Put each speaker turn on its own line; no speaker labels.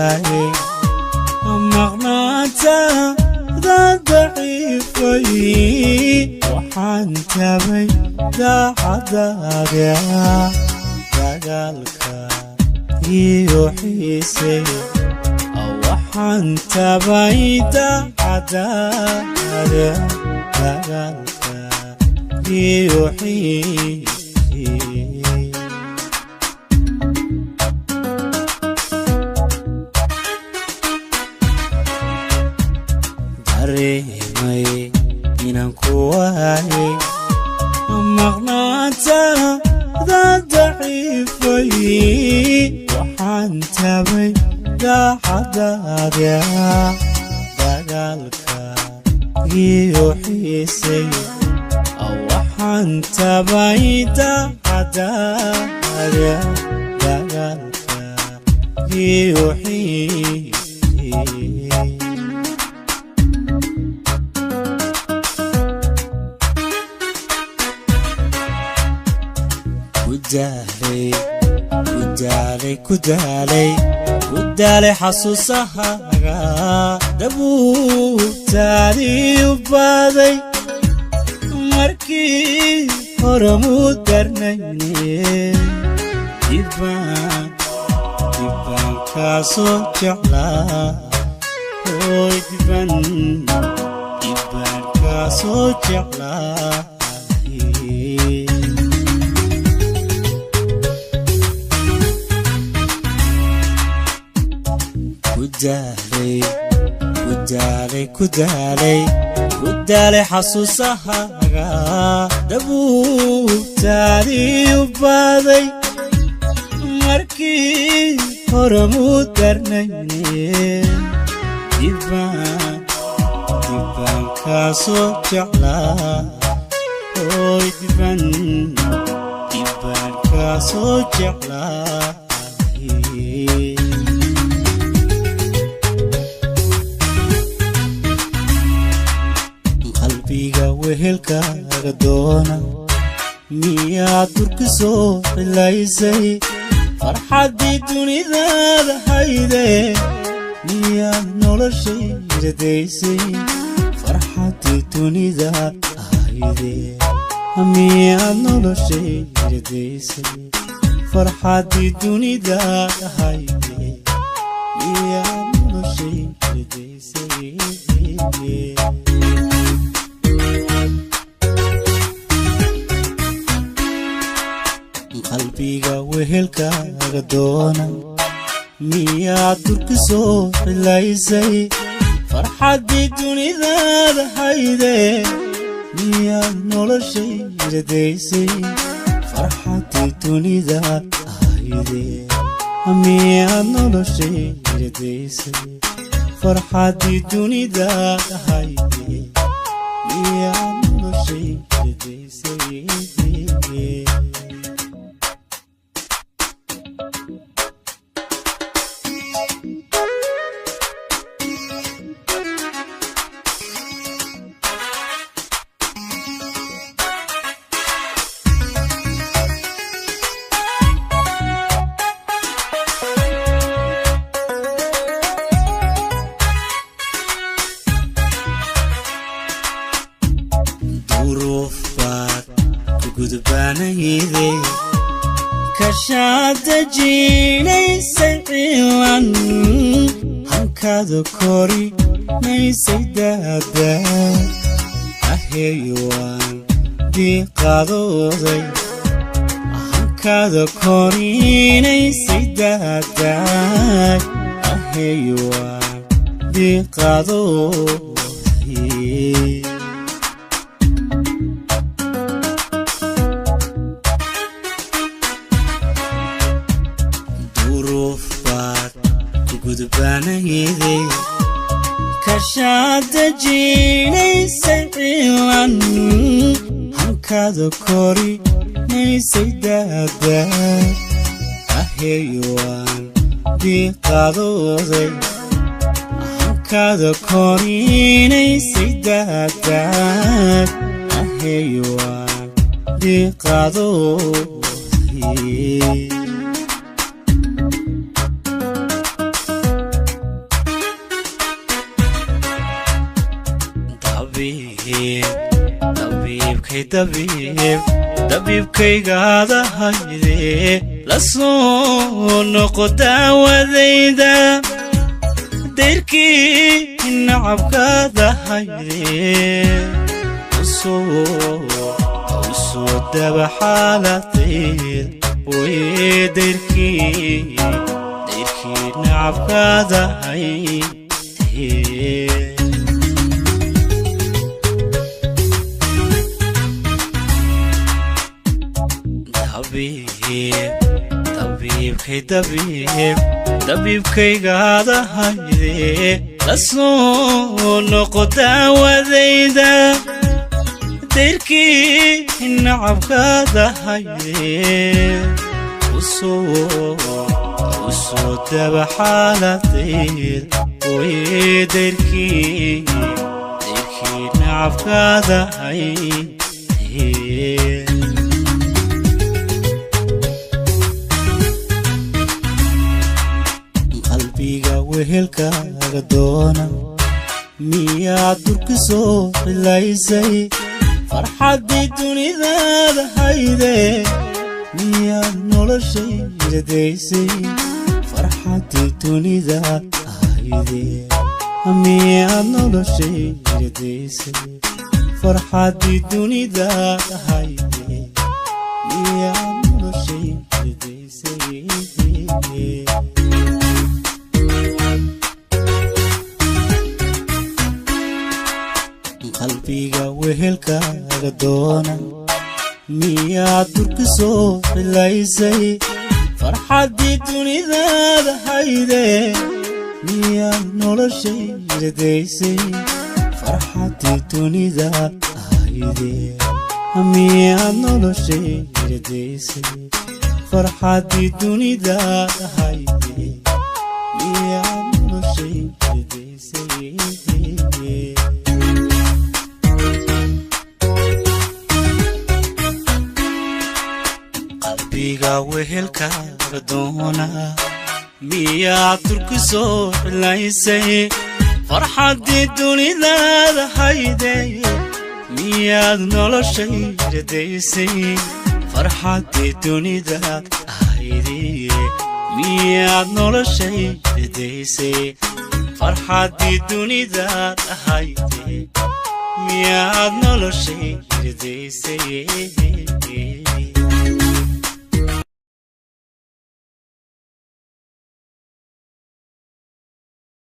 كواهي مغناتا ذا ضعيفي وحان تبي ذا حداريا دقالك يوحيسي وحان تبي ذا حداريا دقالك يوحيسي ريمي إنن كواهي مغناتا ذا ضعيفي وحان تبي ذا حداريا دقالك يوحيسي وحان تبي ذا حداريا دقالك يوحيسي كدالي حسوسها دبو تالي وبادي مركي هرمو درنيني ديبان كاسو جعلا ديبان كاسو جعلا كدالي حسوسها دبو تالي وبادي مركي هرمو درنيني ديبان كاسو جعلا ديبان كاسو جعلا وهلكا غدونا ميا تركسو إلايزي فرحة دي دوني ذا هايدي ميا نولشي رديسي فرحة دي دوني ذا هايدي ميا نولشي رديسي فرحة دي دوني ذا هايدي ميا نولشي رديسي قلبيغا وهلكا غدونا ميا تركسو إلايزي فرحة دي دوني ذا هايدي ميا نولشي رديسي فرحة دي دوني ذا هايدي ميا نولشي رديسي فرحة دي دوني ذا هايدي ميا نولشي رديسي gudbanayde kashada jiinaysan ciwan hankada kori naysay daada ahaywan diiqadooday hankada kori naysay daada ahaywan diiqadooday gudbanayde kashada jiinaysan ciwan hankada kori naysay daada ahaywan diiqadooday hankada kori naysay daada ahaywan diiqadooday dabiibkaygaada hayde la soo noqo daawadayda dayrkii nacabkaada hayde usoo daba xaaladayda way dayrkii nacabkaada hayde dabiibkaygaada hayde la soo noqo daawadayda dayrkii nacabkaada hayde usoo daba xaaladayda way dayrkii nacabkaada hayde wehelkaaga doona miyaad durka soo cilaysay farxaddii dunidaada hayde miyaad noloshayda daysay farxaddii dunidaada hayde miyaad noloshayda daysay farxaddii dunidaada hayde miyaad noloshayda daysay qalbiga wehelkaaga doona miyaad durka soo cilaysay farxaddii dunidaada hayde miyaad noloshayda daysay farxaddii dunidaada hayde miyaad noloshayda daysay farxaddii dunidaada hayde miyaad noloshayda daysay qalbiga wehelkaaga doona miyaad durka soo cilaysay farxaddii dunidaada hayde miyaad noloshayda daysay farxaddii dunidaada hayde miyaad noloshayda daysay farxaddii dunidaada hayde miyaad noloshayda daysay